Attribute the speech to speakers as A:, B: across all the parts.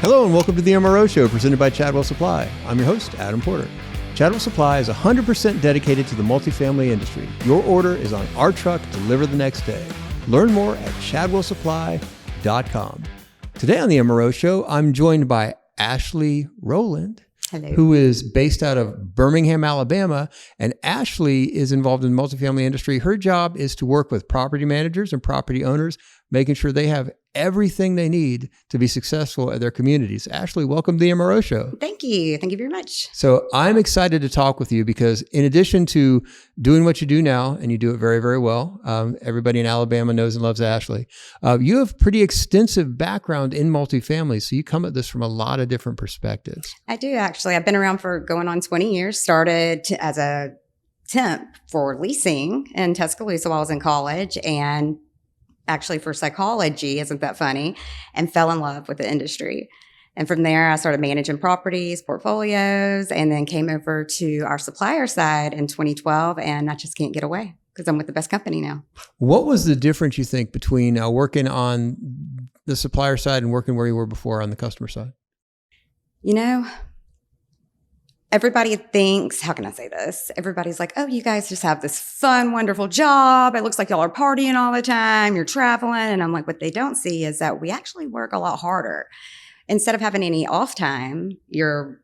A: Hello and welcome to the MRO Show presented by Chadwell Supply. I'm your host, Adam Porter. Chadwell Supply is 100% dedicated to the multifamily industry. Your order is on our truck, delivered the next day. Learn more at chadwellsupply.com. Today on the MRO Show, I'm joined by Ashley Rowland.
B: Hello.
A: Who is based out of Birmingham, Alabama. And Ashley is involved in the multifamily industry. Her job is to work with property managers and property owners, making sure they have everything they need to be successful at their communities. Ashley, welcome to the MRO Show.
B: Thank you. Thank you very much.
A: So I'm excited to talk with you because in addition to doing what you do now, and you do it very, very well, everybody in Alabama knows and loves Ashley, you have pretty extensive background in multifamily. So you come at this from a lot of different perspectives.
B: I do actually. I've been around for going on 20 years, started as a temp for leasing in Tuscaloosa while I was in college, and actually for psychology, isn't that funny, and fell in love with the industry. And from there, I started managing properties, portfolios, and then came over to our supplier side in 2012, and I just can't get away because I'm with the best company now.
A: What was the difference, you think, between working on the supplier side and working where you were before on the customer side?
B: You know, everybody thinks, how can I say this? Everybody's like, oh, you guys just have this fun, wonderful job. It looks like y'all are partying all the time. You're traveling. And I'm like, what they don't see is that we actually work a lot harder. Instead of having any off time, you're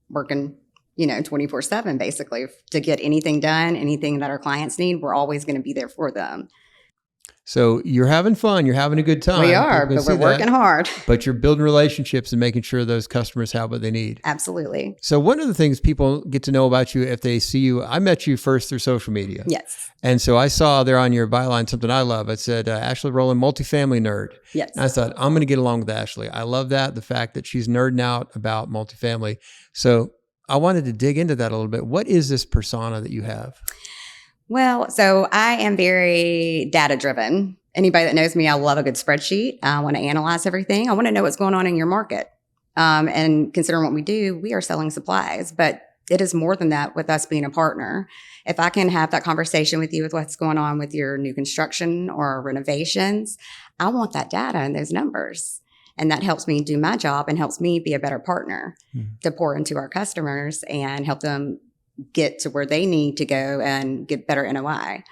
B: working, 24/7 basically to get anything done, anything that our clients need. We're always going to be there for them.
A: So you're having fun. You're having a good time.
B: We are, but we're working hard.
A: But you're building relationships and making sure those customers have what they need.
B: Absolutely.
A: So one of the things people get to know about you if they see you, I met you first through social media.
B: Yes.
A: And so I saw there on your byline something I love. It said, Ashley Rowland, multifamily nerd.
B: Yes.
A: And I thought, I'm going to get along with Ashley. I love that, the fact that she's nerding out about multifamily. So I wanted to dig into that a little bit. What is this persona that you have?
B: Well, so I am very data driven. Anybody that knows me, I love a good spreadsheet. I want to analyze everything. I want to know what's going on in your market. And considering what we do, we are selling supplies, but it is more than that with us being a partner. If I can have that conversation with you with what's going on with your new construction or renovations, I want that data and those numbers. And that helps me do my job and helps me be a better partner to pour into our customers and help them get to where they need to go and get better NOI.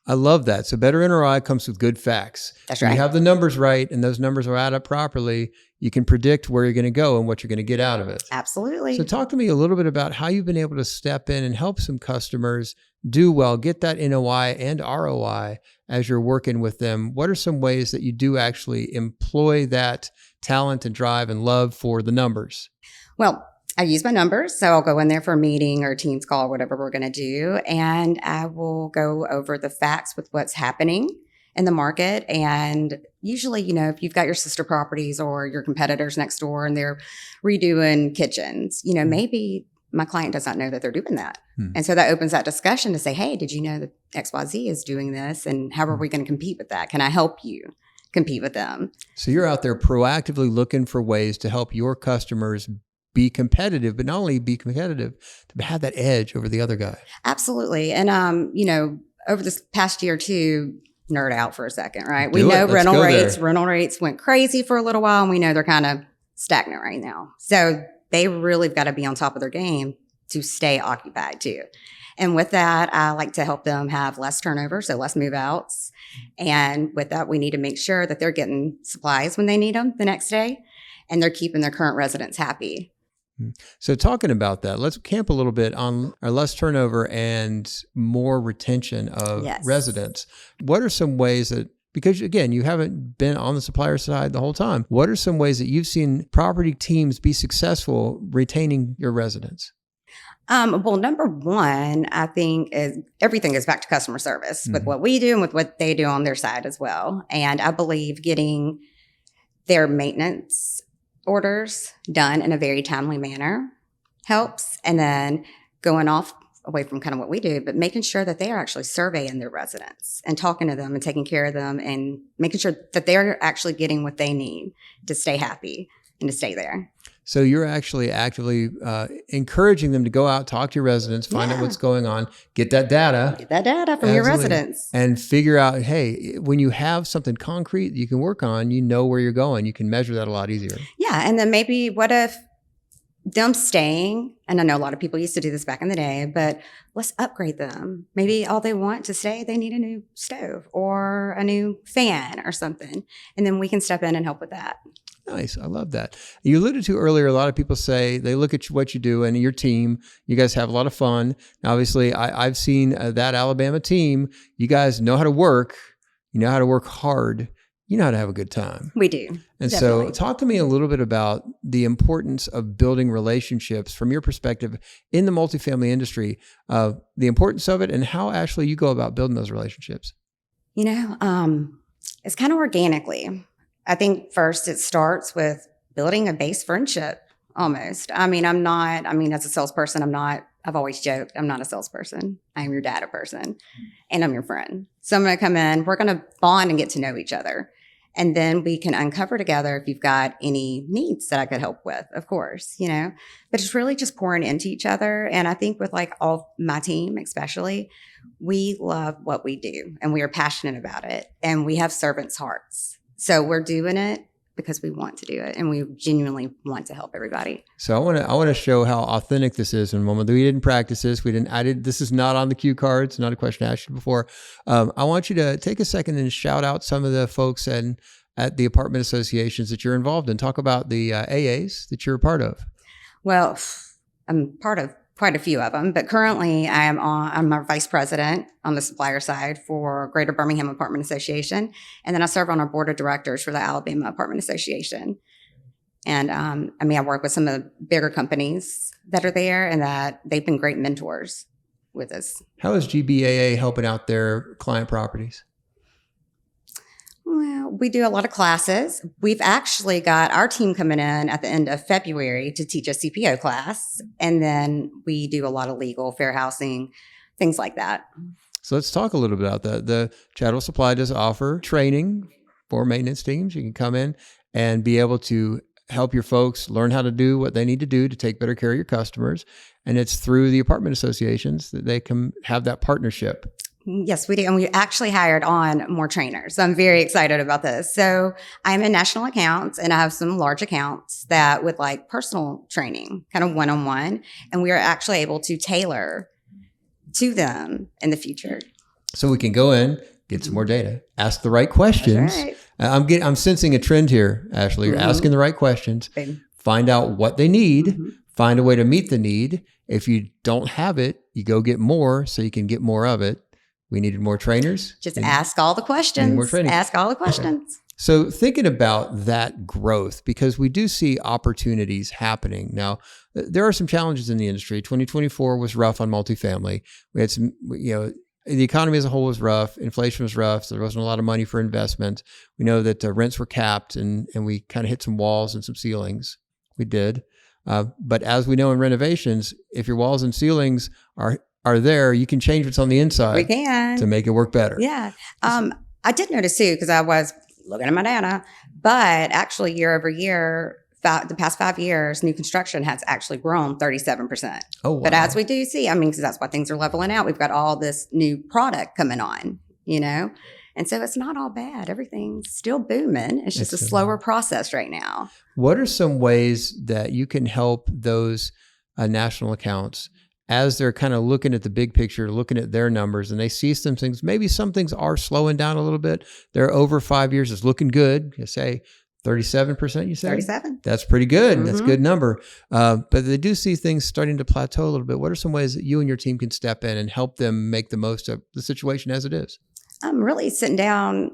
A: I love that. So better NOI comes with good facts.
B: That's
A: when
B: right.
A: you have the numbers right and those numbers are added up properly, you can predict where you're going to go and what you're going to get out of it.
B: Absolutely.
A: So talk to me a little bit about how you've been able to step in and help some customers do well, get that NOI and ROI as you're working with them. What are some ways that you do actually employ that talent and drive and love for the numbers?
B: Well, I use my numbers. So I'll go in there for a meeting or a Teams call, whatever we're going to do. And I will go over the facts with what's happening in the market. And usually, if you've got your sister properties or your competitors next door and they're redoing kitchens, maybe my client does not know that they're doing that. And so that opens that discussion to say, hey, did you know that XYZ is doing this? And how are we going to compete with that? Can I help you compete with them?
A: So you're out there proactively looking for ways to help your customers be competitive, but not only be competitive, to have that edge over the other guy.
B: Absolutely. And, over this past year too, nerd out for a second, right? We know rental rates went crazy for a little while, and we know they're kind of stagnant right now. So they really got to be on top of their game to stay occupied too. And with that, I like to help them have less turnover, so less move outs. And with that, we need to make sure that they're getting supplies when they need them the next day, and they're keeping their current residents happy.
A: So talking about that, let's camp a little bit on our less turnover and more retention of residents. What are some ways that, because again, you haven't been on the supplier side the whole time, what are some ways that you've seen property teams be successful retaining your residents?
B: Well, number one, I think is everything goes back to customer service with what we do and with what they do on their side as well. And I believe getting their maintenance orders done in a very timely manner helps. And then going off away from kind of what we do, but making sure that they are actually surveying their residents and talking to them and taking care of them and making sure that they're actually getting what they need to stay happy and to stay there.
A: So you're actually actively encouraging them to go out, talk to your residents, find out what's going on, get that data.
B: Get that data from your residents.
A: And figure out, hey, when you have something concrete you can work on, you know where you're going. You can measure that a lot easier.
B: Yeah. And then maybe what if them staying, and I know a lot of people used to do this back in the day, but let's upgrade them. Maybe all they want to stay, they need a new stove or a new fan or something. And then we can step in and help with that.
A: Nice. I love that. You alluded to earlier, a lot of people say they look at what you do and your team, you guys have a lot of fun. Now, obviously, I've seen that Alabama team. You guys know how to work. You know how to work hard. You know how to have a good time.
B: We do.
A: And
B: definitely.
A: So talk to me a little bit about the importance of building relationships from your perspective in the multifamily industry, the importance of it and how actually you go about building those relationships.
B: It's kind of organically. I think first it starts with building a base friendship almost. As a salesperson, I've always joked, I'm not a salesperson. I'm your data person and I'm your friend. So I'm going to come in, we're going to bond and get to know each other. And then we can uncover together if you've got any needs that I could help with, of course, but it's really just pouring into each other. And I think with all my team, especially, we love what we do and we are passionate about it and we have servants' hearts. So we're doing it because we want to do it and we genuinely want to help everybody.
A: So I want to show how authentic this is in a moment. We didn't practice this. This is not on the cue cards, not a question I asked you before. I want you to take a second and shout out some of the folks at the apartment associations that you're involved in. Talk about the AAs that you're a part of.
B: Well, I'm part of quite a few of them, but currently I'm a vice president on the supplier side for Greater Birmingham Apartment Association. And then I serve on our board of directors for the Alabama Apartment Association. And I work with some of the bigger companies that are there and that they've been great mentors with us.
A: How is GBAA helping out their client properties?
B: Well, we do a lot of classes. We've actually got our team coming in at the end of February to teach a CPO class. And then we do a lot of legal, fair housing, things like that.
A: So let's talk a little bit about that. The Chattel Supply does offer training for maintenance teams. You can come in and be able to help your folks learn how to do what they need to do to take better care of your customers. And it's through the apartment associations that they can have that partnership.
B: Yes, we do. And we actually hired on more trainers. So I'm very excited about this. So I'm in national accounts and I have some large accounts that would like personal training, kind of one-on-one. And we are actually able to tailor to them in the future.
A: So we can go in, get some more data, ask the right questions.
B: That's
A: right. I'm sensing a trend here, Ashley. You're asking the right questions, find out what they need, find a way to meet the need. If you don't have it, you go get more so you can get more of it. We needed more trainers.
B: Just ask all the questions.
A: More training.
B: Ask all the questions.
A: Okay. So thinking about that growth, because we do see opportunities happening. Now, there are some challenges in the industry. 2024 was rough on multifamily. We had some, the economy as a whole was rough. Inflation was rough. So there wasn't a lot of money for investment. We know that rents were capped and we kind of hit some walls and some ceilings. We did. But as we know in renovations, if your walls and ceilings are there, you can change what's on the inside.
B: We can.
A: To make it work better.
B: Yeah. I did notice too, because I was looking at my data, but actually year over year, the past 5 years, new construction has actually grown 37%.
A: Oh, wow.
B: But as we do see, because that's why things are leveling out. We've got all this new product coming on, and so it's not all bad. Everything's still booming. It's just a slower process right now.
A: What are some ways that you can help those national accounts as they're kind of looking at the big picture, looking at their numbers, and they see some things, maybe some things are slowing down a little bit. They're over 5 years. It's looking good. You say 37%, you said?
B: 37.
A: That's pretty good. That's a good number. But they do see things starting to plateau a little bit. What are some ways that you and your team can step in and help them make the most of the situation as it is?
B: I'm really sitting down,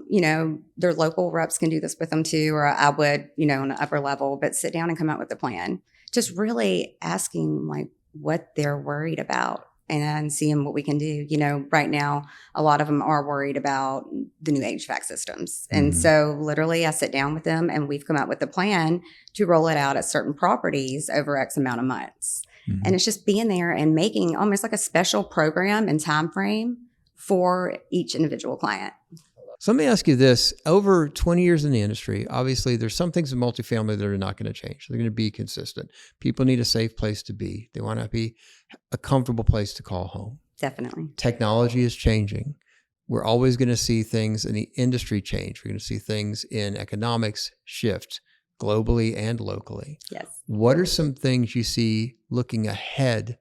B: their local reps can do this with them too, or I would, on the upper level, but sit down and come out with a plan. Just really asking what they're worried about and seeing what we can do. Right now, a lot of them are worried about the new HVAC systems. And so literally I sit down with them and we've come out with a plan to roll it out at certain properties over X amount of months. And it's just being there and making almost like a special program and time frame for each individual client.
A: So let me ask you this. Over 20 years in the industry, obviously there's some things in multifamily that are not going to change. They're going to be consistent. People need a safe place to be. They want to be a comfortable place to call home.
B: Definitely.
A: Technology is changing. We're always going to see things in the industry change. We're going to see things in economics shift globally and locally.
B: Yes.
A: What are some things you see looking ahead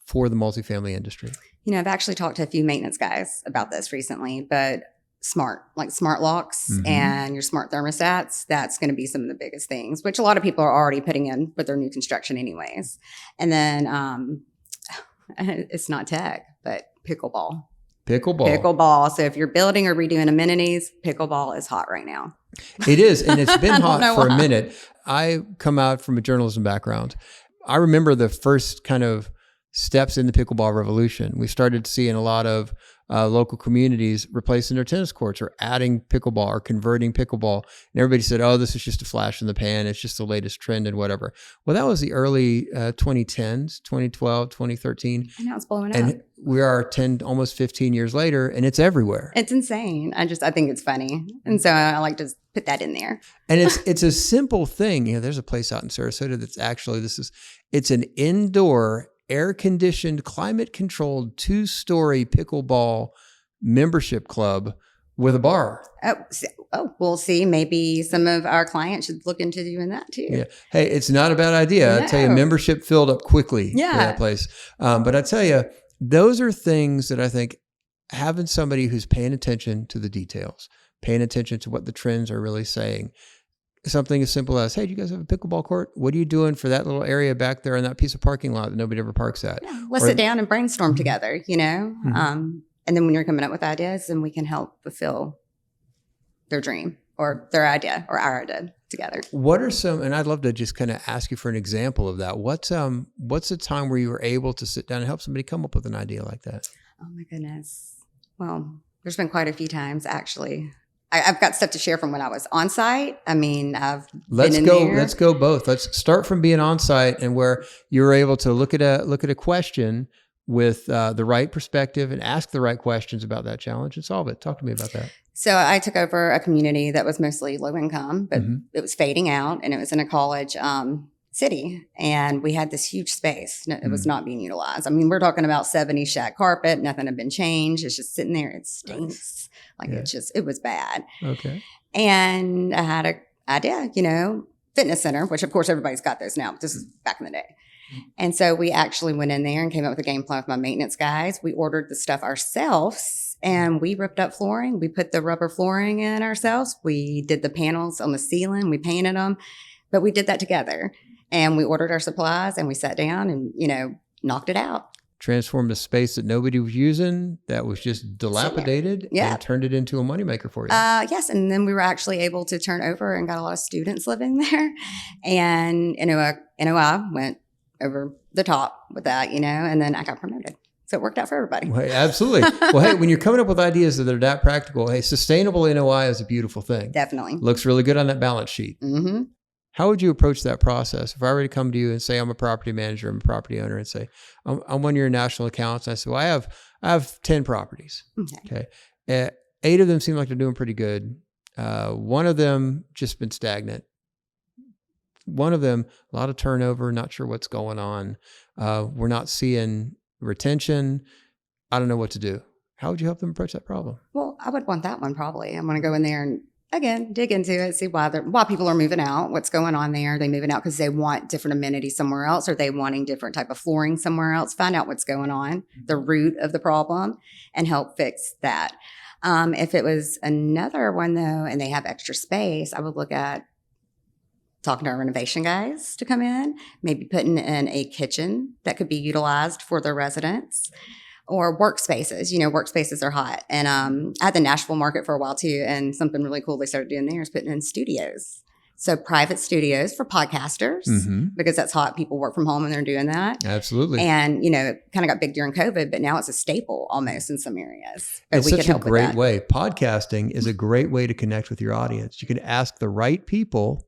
A: for the multifamily industry?
B: I've actually talked to a few maintenance guys about this recently, but smart locks and your smart thermostats, that's going to be some of the biggest things, which a lot of people are already putting in with their new construction anyways. And then it's not tech, but pickleball. So if you're building or redoing amenities, pickleball is hot right now.
A: It is, and it's been hot for a minute. I come out from a journalism background. I remember the first kind of steps in the pickleball revolution. We started seeing a lot of local communities replacing their tennis courts or adding pickleball or converting pickleball. And everybody said, oh, this is just a flash in the pan. It's just the latest trend and whatever. Well, that was the early 2010s, 2012, 2013.
B: And now it's blowing up.
A: And we are 10, almost 15 years later, and it's everywhere.
B: It's insane. I think it's funny. And so I like to put that in there.
A: And it's a simple thing. There's a place out in Sarasota that's actually, it's an indoor air-conditioned, climate-controlled, 2-story pickleball membership club with a bar.
B: We'll see. Maybe some of our clients should look into doing that too.
A: Yeah. Hey, it's not a bad idea. No. I tell you, membership filled up quickly.
B: Yeah.
A: For that place. But I tell you, those are things that I think having somebody who's paying attention to the details, paying attention to what the trends are really saying. Something as simple as, hey, do you guys have a pickleball court? What are you doing for that little area back there in that piece of parking lot that nobody ever parks at?
B: Yeah, let's sit down and brainstorm together, Mm-hmm. And then when you're coming up with ideas, then we can help fulfill their dream or their idea or our idea together.
A: What are some, and I'd love to just kind of ask you for an example of that. What's a time where you were able to sit down and help somebody come up with an idea like that?
B: Oh my goodness. Well, there's been quite a few times actually. I've got stuff to share from when I was on site. I mean,
A: Let's go both. Let's start from being on site and where you were able to look at a question with the right perspective and ask the right questions about that challenge and solve it. Talk to me about that.
B: So I took over a community that was mostly low income, but it was fading out, and it was in a college city, and we had this huge space. It was not being utilized. I mean, we're talking about 70 shag carpet. Nothing had been changed. It's just sitting there. It stinks. It was bad.
A: Okay.
B: And I had an idea, fitness center, which of course everybody's got those now, but this is back in the day. And so we actually went in there and came up with a game plan with my maintenance guys. We ordered the stuff ourselves and we ripped up flooring. We put the rubber flooring in ourselves. We did the panels on the ceiling. We painted them, but we did that together. And we ordered our supplies and we sat down and, knocked it out.
A: Transformed a space that nobody was using, that was just dilapidated, and turned it into a moneymaker for you.
B: Yes. And then we were actually able to turn over and got a lot of students living there. And NOI went over the top with that, and then I got promoted. So it worked out for everybody.
A: Well, absolutely. Well, hey, when you're coming up with ideas that are that practical, hey, sustainable NOI is a beautiful thing.
B: Definitely.
A: Looks really good on that balance sheet.
B: Mm-hmm.
A: How would you approach that process? If I were to come to you and say, I'm a property manager, I'm a property owner, and say, I'm one of your national accounts. And I say, well, I have 10 properties. Okay. 8 of them seem like they're doing pretty good. One of them just been stagnant. One of them, a lot of turnover, not sure what's going on. We're not seeing retention. I don't know what to do. How would you help them approach that problem?
B: Well, I would want that one probably. I'm going to go in there and again, dig into it, see why people are moving out, what's going on there. Are they moving out because they want different amenities somewhere else? Are they wanting different type of flooring somewhere else? Find out what's going on, the root of the problem, and help fix that. If it was another one though, and they have extra space, I would look at talking to our renovation guys to come in, maybe putting in a kitchen that could be utilized for their residents. Or workspaces, workspaces are hot. And I had the Nashville market for a while too. And something really cool they started doing there is putting in studios. So private studios for podcasters, because that's hot. People work from home and they're doing that.
A: Absolutely.
B: And, it kind of got big during COVID, but now it's a staple almost in some areas.
A: It's such a great way. Podcasting is a great way to connect with your audience. You can ask the right people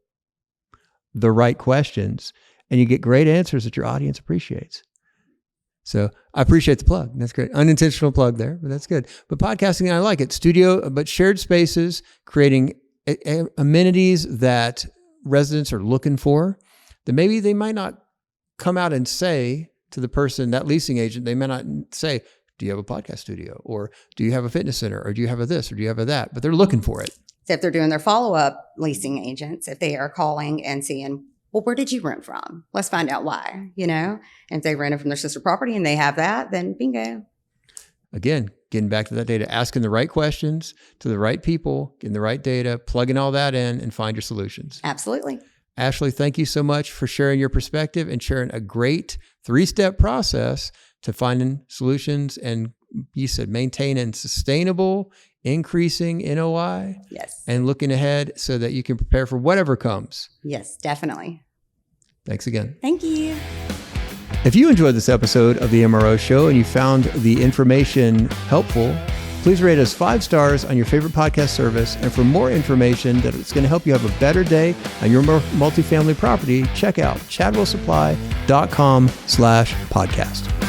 A: the right questions and you get great answers that your audience appreciates. So I appreciate the plug. That's great. Unintentional plug there, but that's good. But podcasting, I like it. Studio, but shared spaces, creating amenities that residents are looking for, that maybe they might not come out and say to the person, that leasing agent, they may not say, do you have a podcast studio? Or do you have a fitness center? Or do you have a this? Or do you have a that? But they're looking for it.
B: So if they're doing their follow-up leasing agents, if they are calling and seeing, well, where did you rent from? Let's find out why, And if they rented from their sister property and they have that, then bingo.
A: Again, getting back to that data, asking the right questions to the right people, getting the right data, plugging all that in, and find your solutions.
B: Absolutely.
A: Ashley, thank you so much for sharing your perspective and sharing a great 3-step process to finding solutions and, you said, maintaining sustainable, increasing NOI.
B: Yes.
A: And looking ahead so that you can prepare for whatever comes.
B: Yes, definitely.
A: Thanks again.
B: Thank you.
A: If you enjoyed this episode of the MRO Show and you found the information helpful, please rate us 5 stars on your favorite podcast service. And for more information that's going to help you have a better day on your multifamily property, check out chadwellsupply.com/podcast.